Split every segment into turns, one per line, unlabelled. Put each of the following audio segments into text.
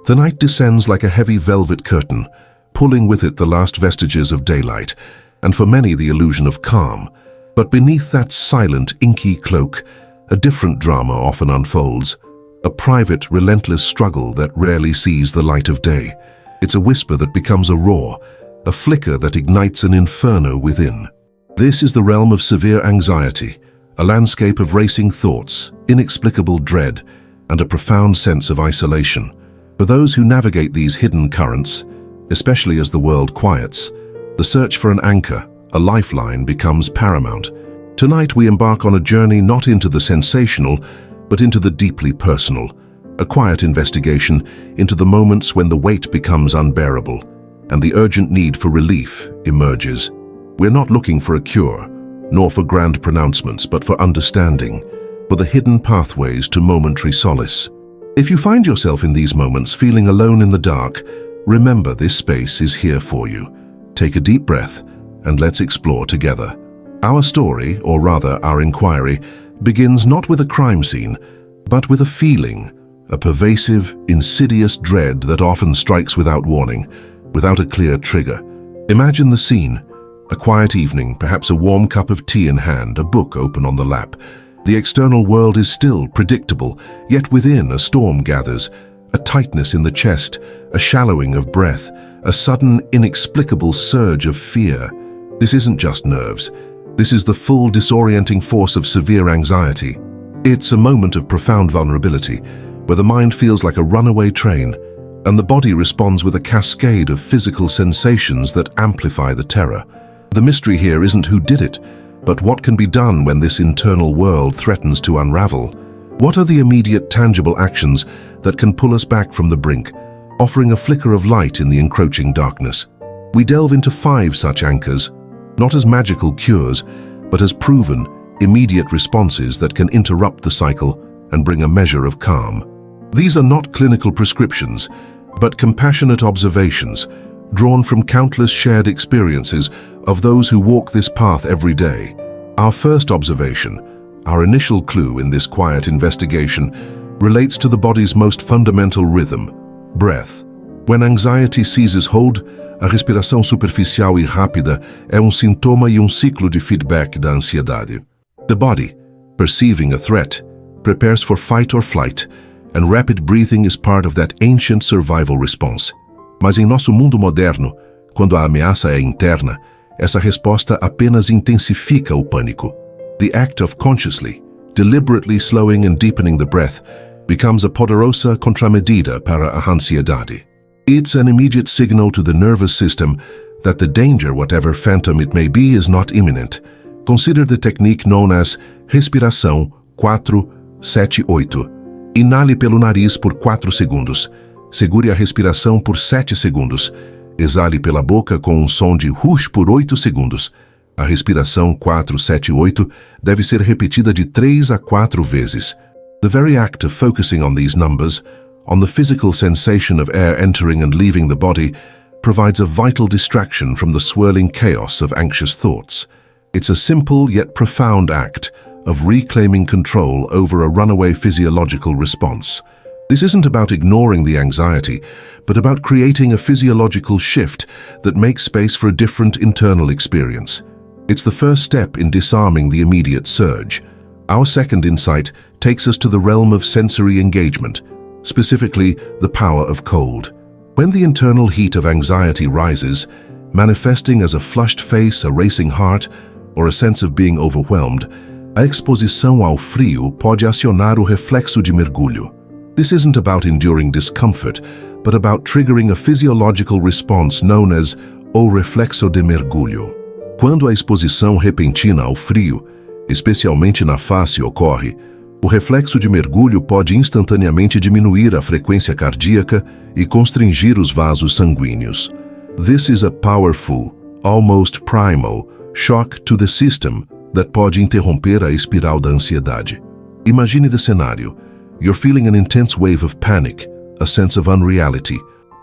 The night descends like a heavy velvet curtain, pulling with it the last vestiges of daylight, and for many the illusion of calm. But beneath that silent, inky cloak, a different drama often unfolds, a private, relentless struggle that rarely sees the light of day. It's a whisper that becomes a roar, a flicker that ignites an inferno within. This is the realm of severe anxiety, a landscape of racing thoughts, inexplicable dread, and a profound sense of isolation. For those who navigate these hidden currents, especially as the world quiets, the search for an anchor, a lifeline, becomes paramount. Tonight we embark on a journey not into the sensational, but into the deeply personal, a quiet investigation into the moments when the weight becomes unbearable and the urgent need for relief emerges. We're not looking for a cure, nor for grand pronouncements, but for understanding, for the hidden pathways to momentary solace. If you find yourself in these moments feeling alone in the dark, remember this space is here for you. Take a deep breath and let's explore together. Our story, or rather our inquiry, begins not with a crime scene, but with a feeling, a pervasive, insidious dread that often strikes without warning, without a clear trigger. Imagine the scene. A quiet evening, perhaps a warm cup of tea in hand, a book open on the lap. The external world is still, predictable, yet within a storm gathers, a tightness in the chest, a shallowing of breath, a sudden, inexplicable surge of fear. This isn't just nerves. This is the full disorienting force of severe anxiety. It's a moment of profound vulnerability, where the mind feels like a runaway train, and the body responds with a cascade of physical sensations that amplify the terror. The mystery here isn't who did it, but what can be done when this internal world threatens to unravel. What are the immediate, tangible actions that can pull us back from the brink, offering a flicker of light in the encroaching darkness? We delve into 5 such anchors, not as magical cures, but as proven, immediate responses that can interrupt the cycle and bring a measure of calm. These are not clinical prescriptions, but compassionate observations, drawn from countless shared experiences of those who walk this path every day. Our first observation, our initial clue in this quiet investigation, relates to the body's most fundamental rhythm, breath. When anxiety seizes hold, a respiração superficial e rápida é sintoma e ciclo de feedback da ansiedade. The body, perceiving a threat, prepares for fight or flight, and rapid breathing is part of that ancient survival response. Mas em nosso mundo moderno, quando a ameaça é interna, essa resposta apenas intensifica o pânico. The act of consciously, deliberately slowing and deepening the breath becomes a poderosa contramedida para a ansiedade. It's an immediate signal to the nervous system that the danger, whatever phantom it may be, is not imminent. Consider the technique known as respiração 4-7-8. Inale pelo nariz por 4 segundos. Segure a respiração por 7 segundos. Exale pela boca com som de whoosh por 8 segundos. A respiração 4-7-8 deve ser repetida de 3 a 4 vezes. The very act of focusing on these numbers, on the physical sensation of air entering and leaving the body, provides a vital distraction from the swirling chaos of anxious thoughts. It's a simple yet profound act of reclaiming control over a runaway physiological response. This isn't about ignoring the anxiety, but about creating a physiological shift that makes space for a different internal experience. It's the first step in disarming the immediate surge. Our second insight takes us to the realm of sensory engagement, specifically the power of cold. When the internal heat of anxiety rises, manifesting as a flushed face, a racing heart, or a sense of being overwhelmed, a exposição ao frio pode acionar o reflexo de mergulho. This isn't about enduring discomfort, but about triggering a physiological response known as o reflexo de mergulho. Quando a exposição repentina ao frio, especialmente na face, ocorre, o reflexo de mergulho pode instantaneamente diminuir a frequência cardíaca e constringir os vasos sanguíneos. This is a powerful, almost primal, shock to the system that pode interromper a espiral da ansiedade. Imagine the scenario. You're feeling an intense wave of panic, a sense of unreality.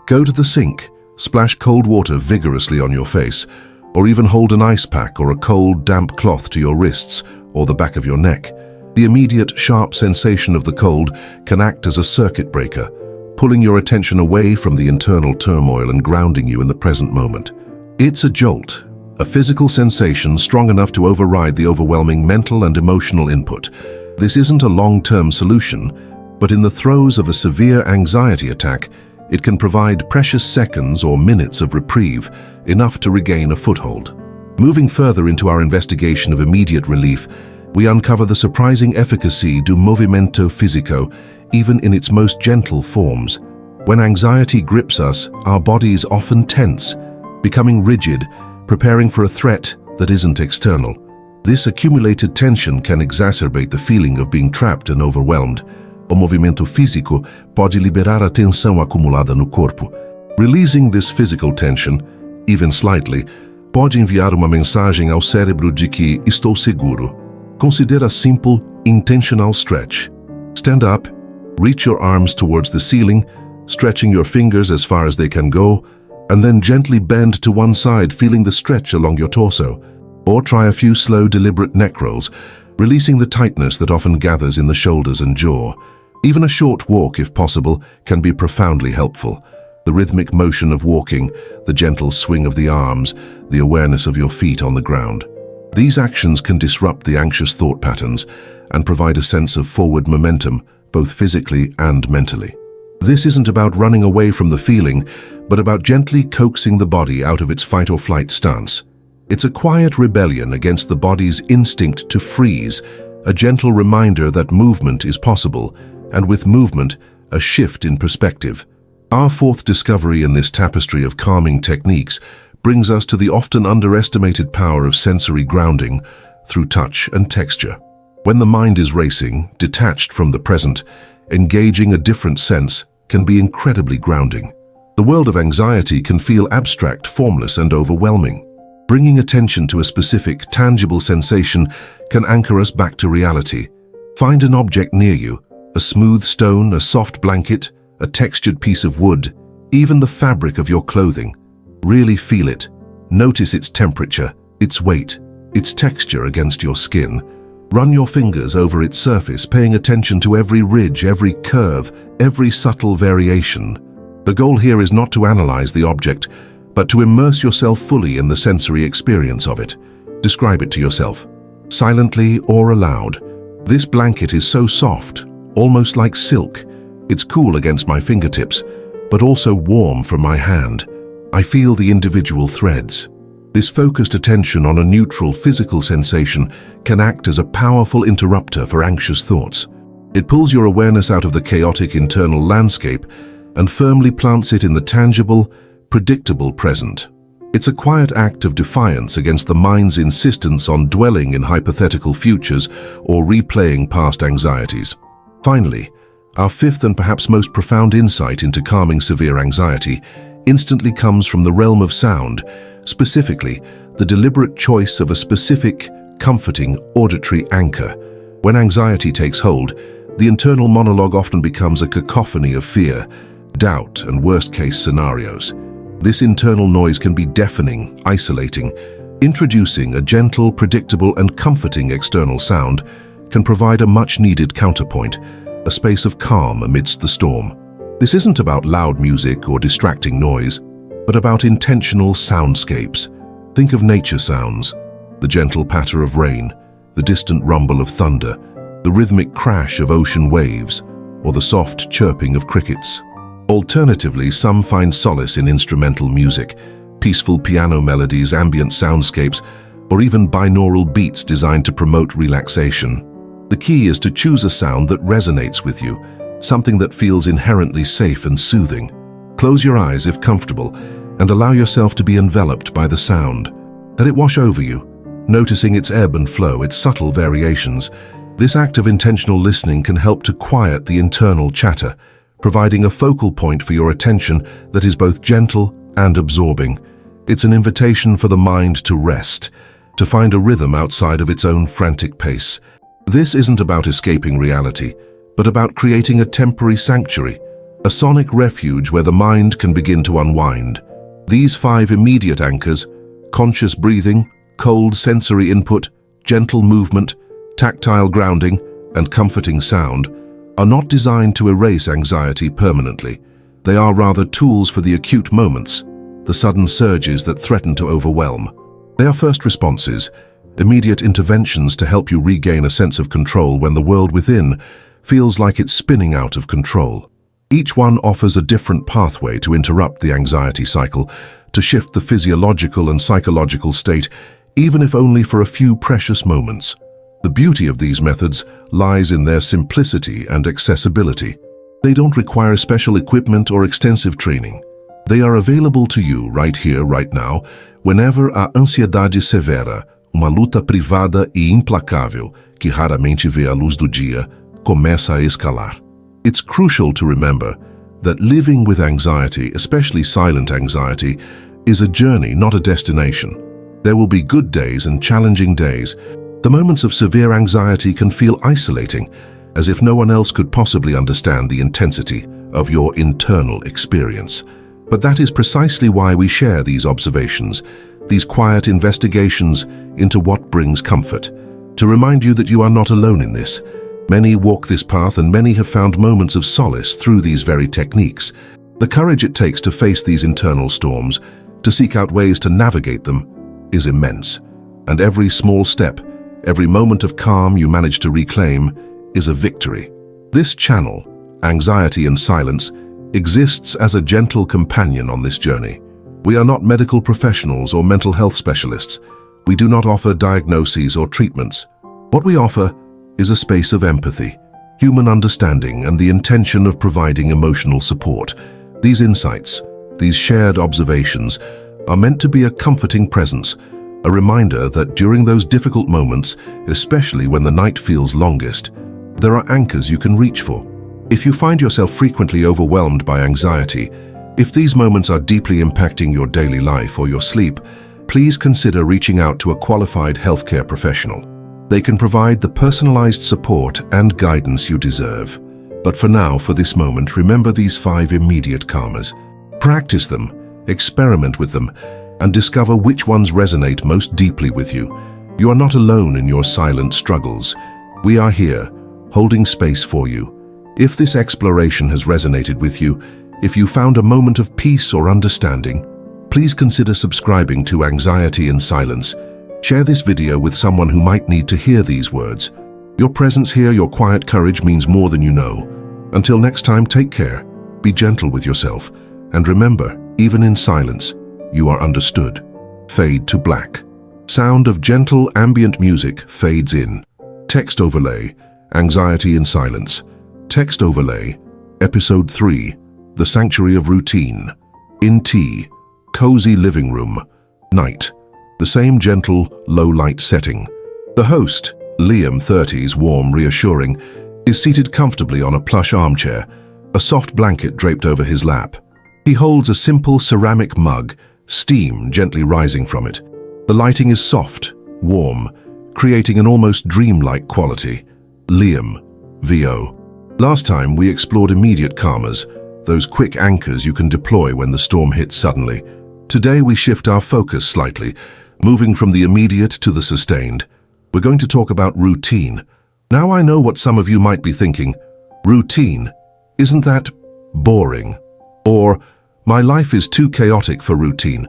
Go to the sink, splash cold water vigorously on your face, or even hold an ice pack or a cold, damp cloth to your wrists or the back of your neck. The immediate, sharp sensation of the cold can act as a circuit breaker, pulling your attention away from the internal turmoil and grounding you in the present moment. It's a jolt, a physical sensation strong enough to override the overwhelming mental and emotional input. This isn't a long-term solution, but in the throes of a severe anxiety attack, it can provide precious seconds or minutes of reprieve, enough to regain a foothold. Moving further into our investigation of immediate relief, we uncover the surprising efficacy do movimento físico, even in its most gentle forms. When anxiety grips us, our bodies often tense, becoming rigid, preparing for a threat that isn't external. This accumulated tension can exacerbate the feeling of being trapped and overwhelmed. O movimento físico pode liberar a tensão acumulada no corpo. Releasing this physical tension, even slightly, pode enviar uma mensagem ao cérebro de que estou seguro. Consider a simple, intentional stretch. Stand up, reach your arms towards the ceiling, stretching your fingers as far as they can go, and then gently bend to one side, feeling the stretch along your torso. Or try a few slow, deliberate neck rolls, releasing the tightness that often gathers in the shoulders and jaw. Even a short walk, if possible, can be profoundly helpful. The rhythmic motion of walking, the gentle swing of the arms, the awareness of your feet on the ground. These actions can disrupt the anxious thought patterns and provide a sense of forward momentum, both physically and mentally. This isn't about running away from the feeling, but about gently coaxing the body out of its fight-or-flight stance. It's a quiet rebellion against the body's instinct to freeze, a gentle reminder that movement is possible, and with movement, a shift in perspective. Our fourth discovery in this tapestry of calming techniques brings us to the often underestimated power of sensory grounding through touch and texture. When the mind is racing, detached from the present, engaging a different sense can be incredibly grounding. The world of anxiety can feel abstract, formless, and overwhelming. Bringing attention to a specific, tangible sensation can anchor us back to reality. Find an object near you, a smooth stone, a soft blanket, a textured piece of wood, even the fabric of your clothing. Really feel it. Notice its temperature, its weight, its texture against your skin. Run your fingers over its surface, paying attention to every ridge, every curve, every subtle variation. The goal here is not to analyze the object, but to immerse yourself fully in the sensory experience of it. Describe it to yourself, silently or aloud. This blanket is so soft, almost like silk. It's cool against my fingertips, but also warm from my hand. I feel the individual threads. This focused attention on a neutral physical sensation can act as a powerful interrupter for anxious thoughts. It pulls your awareness out of the chaotic internal landscape and firmly plants it in the tangible, predictable present. It's a quiet act of defiance against the mind's insistence on dwelling in hypothetical futures or replaying past anxieties. Finally, our fifth and perhaps most profound insight into calming severe anxiety instantly comes from the realm of sound, specifically the deliberate choice of a specific, comforting auditory anchor. When anxiety takes hold, the internal monologue often becomes a cacophony of fear, doubt, and worst-case scenarios. This internal noise can be deafening, isolating. Introducing a gentle, predictable, and comforting external sound can provide a much-needed counterpoint, a space of calm amidst the storm. This isn't about loud music or distracting noise, but about intentional soundscapes. Think of nature sounds, the gentle patter of rain, the distant rumble of thunder, the rhythmic crash of ocean waves, or the soft chirping of crickets. Alternatively, some find solace in instrumental music, peaceful piano melodies, ambient soundscapes, or even binaural beats designed to promote relaxation. The key is to choose a sound that resonates with you, something that feels inherently safe and soothing. Close your eyes if comfortable, and allow yourself to be enveloped by the sound. Let it wash over you, noticing its ebb and flow, its subtle variations. This act of intentional listening can help to quiet the internal chatter, providing a focal point for your attention that is both gentle and absorbing. It's an invitation for the mind to rest, to find a rhythm outside of its own frantic pace. This isn't about escaping reality, but about creating a temporary sanctuary, a sonic refuge where the mind can begin to unwind. These 5 immediate anchors, conscious breathing, cold sensory input, gentle movement, tactile grounding, and comforting sound, are not designed to erase anxiety permanently. They are rather tools for the acute moments, the sudden surges that threaten to overwhelm. They are first responses, immediate interventions to help you regain a sense of control when the world within feels like it's spinning out of control. Each one offers a different pathway to interrupt the anxiety cycle, to shift the physiological and psychological state, even if only for a few precious moments. The beauty of these methods lies in their simplicity and accessibility. They don't require special equipment or extensive training. They are available to you right here, right now, whenever a ansiedade severa, uma luta privada e implacável, que raramente vê a luz do dia, começa a escalar. It's crucial to remember that living with anxiety, especially silent anxiety, is a journey, not a destination. There will be good days and challenging days. The moments of severe anxiety can feel isolating, as if no one else could possibly understand the intensity of your internal experience. But that is precisely why we share these observations, these quiet investigations into what brings comfort, to remind you that you are not alone in this. Many walk this path and many have found moments of solace through these very techniques. The courage it takes to face these internal storms, to seek out ways to navigate them, is immense. And every small step, every moment of calm you manage to reclaim, is a victory. This channel, Anxiety in Silence, exists as a gentle companion on this journey. We are not medical professionals or mental health specialists. We do not offer diagnoses or treatments. What we offer is a space of empathy, human understanding, and the intention of providing emotional support. These insights, these shared observations, are meant to be a comforting presence, a reminder that during those difficult moments, especially when the night feels longest, there are anchors you can reach for. If you find yourself frequently overwhelmed by anxiety, if these moments are deeply impacting your daily life or your sleep, please consider reaching out to a qualified healthcare professional. They can provide the personalized support and guidance you deserve. But for now, for this moment, remember these 5 immediate calmers. Practice them, experiment with them, and discover which ones resonate most deeply with you. You are not alone in your silent struggles. We are here, holding space for you. If this exploration has resonated with you, if you found a moment of peace or understanding, please consider subscribing to Anxiety in Silence. Share this video with someone who might need to hear these words. Your presence here, your quiet courage means more than you know. Until next time, take care, be gentle with yourself, and remember, even in silence, you are understood. Fade to black. Sound of gentle ambient music fades in. Text overlay, Anxiety in Silence. Text overlay, Episode 3, The Sanctuary of Routine. In T, Cozy Living Room. Night. The same gentle, low-light setting. The host, Liam, 30s, warm, reassuring, is seated comfortably on a plush armchair, a soft blanket draped over his lap. He holds a simple ceramic mug, steam gently rising from it. The lighting is soft, warm, creating an almost dreamlike quality. Liam, VO. Last time we explored immediate calmers, those quick anchors you can deploy when the storm hits suddenly. Today we shift our focus slightly, moving from the immediate to the sustained. We're going to talk about routine. Now I know what some of you might be thinking. Routine, isn't that boring? Or, my life is too chaotic for routine.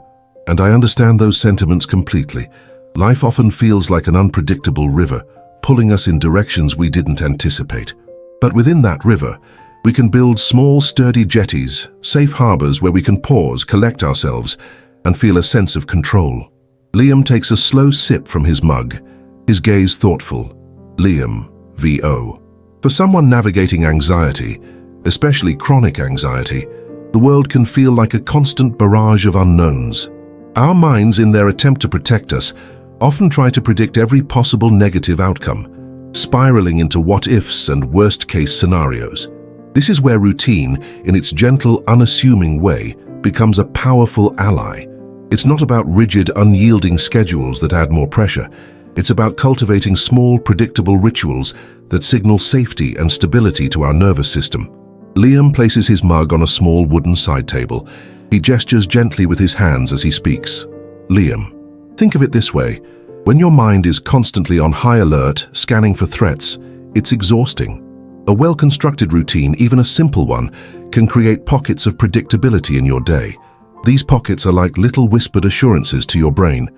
And I understand those sentiments completely. Life often feels like an unpredictable river, pulling us in directions we didn't anticipate. But within that river, we can build small, sturdy jetties, safe harbors where we can pause, collect ourselves, and feel a sense of control. Liam takes a slow sip from his mug, his gaze thoughtful. Liam, VO. For someone navigating anxiety, especially chronic anxiety, the world can feel like a constant barrage of unknowns. Our minds, in their attempt to protect us, often try to predict every possible negative outcome, spiraling into what-ifs and worst-case scenarios. This is where routine, in its gentle, unassuming way, becomes a powerful ally. It's not about rigid, unyielding schedules that add more pressure. It's about cultivating small, predictable rituals that signal safety and stability to our nervous system. Liam places his mug on a small wooden side table. He gestures gently with his hands as he speaks. Liam, think of it this way. When your mind is constantly on high alert, scanning for threats, it's exhausting. A well-constructed routine, even a simple one, can create pockets of predictability in your day. These pockets are like little whispered assurances to your brain.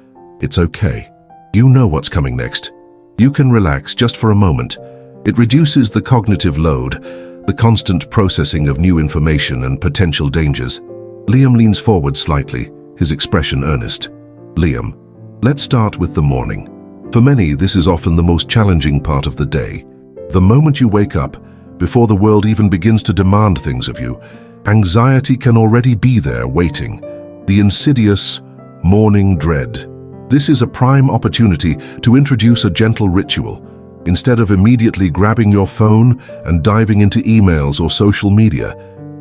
It's okay. You know what's coming next. You can relax just for a moment. It reduces the cognitive load, the constant processing of new information and potential dangers. Liam leans forward slightly, his expression earnest. Liam, let's start with the morning. For many, this is often the most challenging part of the day. The moment you wake up, before the world even begins to demand things of you, anxiety can already be there waiting. The insidious morning dread. This is a prime opportunity to introduce a gentle ritual. Instead of immediately grabbing your phone and diving into emails or social media,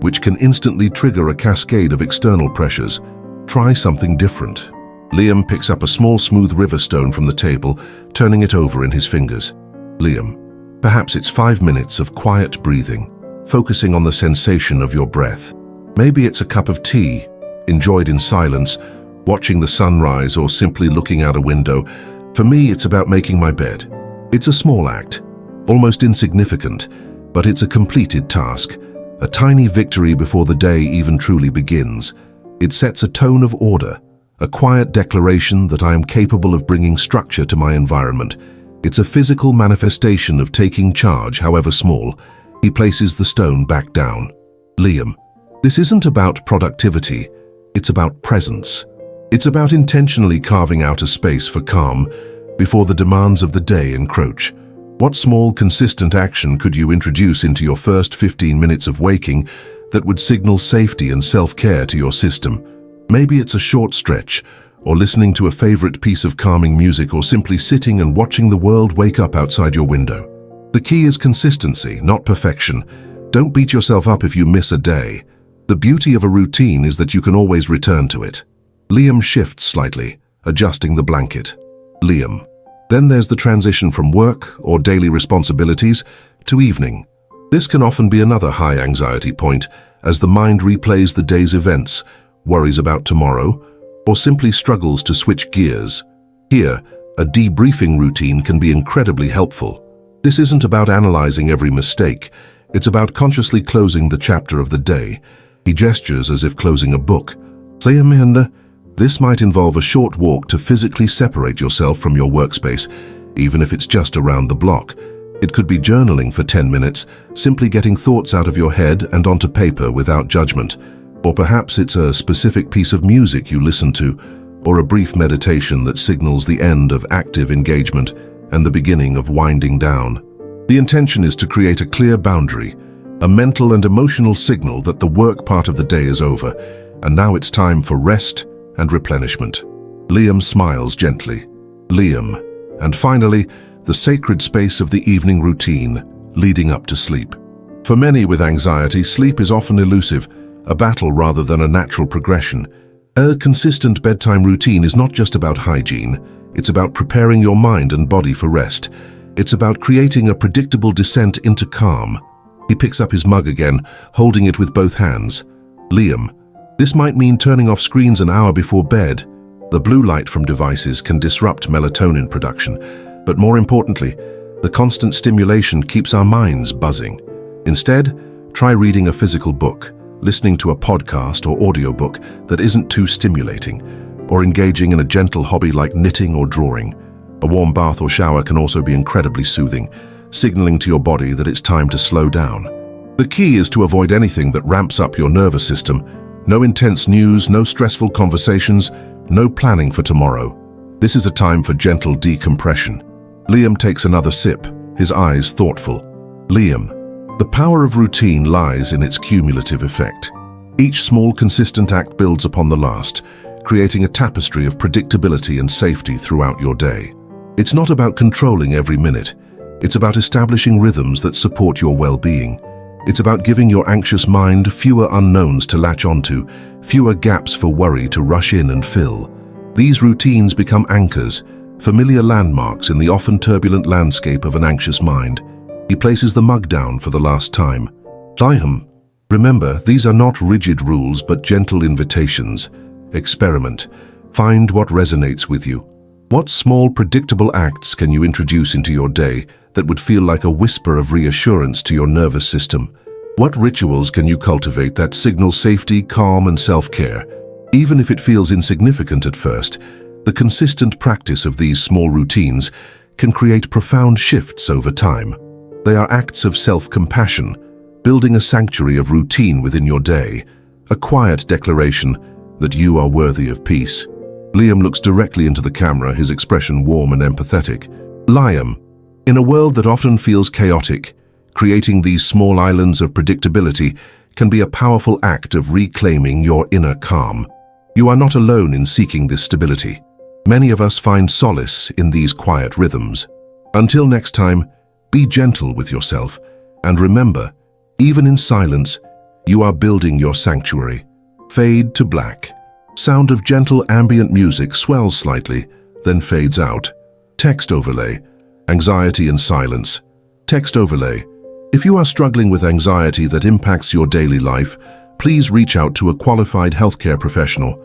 which can instantly trigger a cascade of external pressures, try something different. Liam picks up a small smooth river stone from the table, turning it over in his fingers. Liam, perhaps it's 5 minutes of quiet breathing, focusing on the sensation of your breath. Maybe it's a cup of tea, enjoyed in silence, watching the sunrise or simply looking out a window. For me, it's about making my bed. It's a small act, almost insignificant, but it's a completed task, a tiny victory before the day even truly begins. It sets a tone of order, a quiet declaration that I am capable of bringing structure to my environment. It's a physical manifestation of taking charge, however small. He places the stone back down. Liam, this isn't about productivity, it's about presence. It's about intentionally carving out a space for calm before the demands of the day encroach. What small, consistent action could you introduce into your first 15 minutes of waking that would signal safety and self-care to your system? Maybe it's a short stretch, or listening to a favorite piece of calming music, or simply sitting and watching the world wake up outside your window. The key is consistency, not perfection. Don't beat yourself up if you miss a day. The beauty of a routine is that you can always return to it. Liam shifts slightly, adjusting the blanket. Liam. Then there's the transition from work or daily responsibilities to evening. This can often be another high anxiety point, as the mind replays the day's events, worries about tomorrow, or simply struggles to switch gears. Here, a debriefing routine can be incredibly helpful. This isn't about analyzing every mistake. It's about consciously closing the chapter of the day. He gestures as if closing a book. This might involve a short walk to physically separate yourself from your workspace, even if it's just around the block. It could be journaling for 10 minutes, simply getting thoughts out of your head and onto paper without judgment. Or perhaps it's a specific piece of music you listen to, or a brief meditation that signals the end of active engagement and the beginning of winding down. The intention is to create a clear boundary, a mental and emotional signal that the work part of the day is over, and now it's time for rest and replenishment. Liam smiles gently. Liam. And finally, the sacred space of the evening routine, leading up to sleep. For many with anxiety, sleep is often elusive, a battle rather than a natural progression. A consistent bedtime routine is not just about hygiene, it's about preparing your mind and body for rest. It's about creating a predictable descent into calm. He picks up his mug again, holding it with both hands. Liam, this might mean turning off screens an hour before bed. The blue light from devices can disrupt melatonin production, but more importantly, the constant stimulation keeps our minds buzzing. Instead, try reading a physical book, listening to a podcast or audiobook that isn't too stimulating, or engaging in a gentle hobby like knitting or drawing. A warm bath or shower can also be incredibly soothing, signaling to your body that it's time to slow down. The key is to avoid anything that ramps up your nervous system. No intense news, no stressful conversations, no planning for tomorrow. This is a time for gentle decompression. Liam takes another sip, his eyes thoughtful. Liam, the power of routine lies in its cumulative effect. Each small, consistent act builds upon the last, creating a tapestry of predictability and safety throughout your day. It's not about controlling every minute. It's about establishing rhythms that support your well-being. It's about giving your anxious mind fewer unknowns to latch onto, fewer gaps for worry to rush in and fill. These routines become anchors, familiar landmarks in the often turbulent landscape of an anxious mind. He places the mug down for the last time. Liam, remember, these are not rigid rules but gentle invitations. Experiment. Find what resonates with you. What small, predictable acts can you introduce into your day that would feel like a whisper of reassurance to your nervous system? What rituals can you cultivate that signal safety, calm, and self-care? Even if it feels insignificant at first, the consistent practice of these small routines can create profound shifts over time. They are acts of self-compassion, building a sanctuary of routine within your day, a quiet declaration that you are worthy of peace. Liam looks directly into the camera, his expression warm and empathetic. Liam, in a world that often feels chaotic, creating these small islands of predictability can be a powerful act of reclaiming your inner calm. You are not alone in seeking this stability. Many of us find solace in these quiet rhythms. Until next time, be gentle with yourself, and remember, even in silence, you are building your sanctuary. Fade to black. Sound of gentle ambient music swells slightly, then fades out. Text overlay. Anxiety and silence. Text overlay. If you are struggling with anxiety that impacts your daily life, please reach out to a qualified healthcare professional.